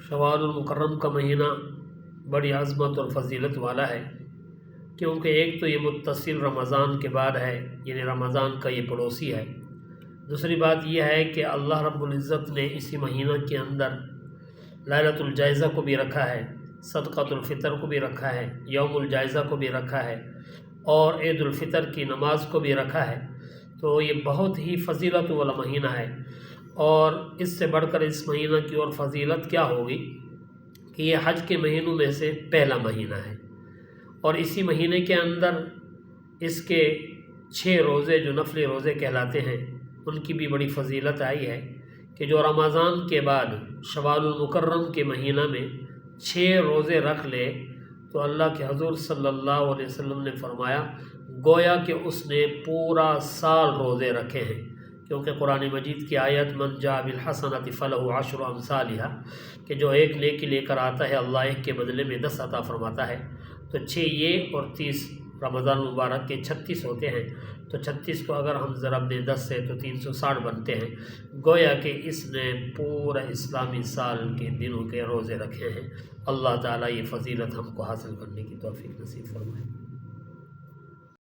شوال المکرم کا مہینہ بڑی عظمت اور فضیلت والا ہے، کیونکہ ایک تو یہ متصل رمضان کے بعد ہے، یعنی رمضان کا یہ پڑوسی ہے۔ دوسری بات یہ ہے کہ اللہ رب العزت نے اسی مہینہ کے اندر لیلۃ الجائزہ کو بھی رکھا ہے، صدقۃ الفطر کو بھی رکھا ہے، یوم الجائزہ کو بھی رکھا ہے، اور عید الفطر کی نماز کو بھی رکھا ہے۔ تو یہ بہت ہی فضیلت والا مہینہ ہے، اور اس سے بڑھ کر اس مہینہ کی اور فضیلت کیا ہوگی کہ یہ حج کے مہینوں میں سے پہلا مہینہ ہے، اور اسی مہینے کے اندر اس کے 6 روزے جو نفلی روزے کہلاتے ہیں ان کی بھی بڑی فضیلت آئی ہے کہ جو رمضان کے بعد شوال المکرم کے مہینہ میں 6 روزے رکھ لے تو اللہ کے حضور صلی اللہ علیہ وسلم نے فرمایا گویا کہ اس نے پورا سال روزے رکھے ہیں، کیونکہ قرآن مجید کی آیت من جاء بالحسنۃ فلہ عشر امثالھا کہ جو ایک نیکی لے کر آتا ہے اللہ ایک کے بدلے میں 10 عطا فرماتا ہے۔ تو 6 یہ اور 30 رمضان مبارک کے 36 ہوتے ہیں، تو 36 کو اگر ہم ضرب دیں 10 سے تو 360 بنتے ہیں۔ گویا کہ اس نے پورا اسلامی سال کے دنوں کے روزے رکھے ہیں۔ اللہ تعالیٰ یہ فضیلت ہم کو حاصل کرنے کی توفیق نصیب فرمائے۔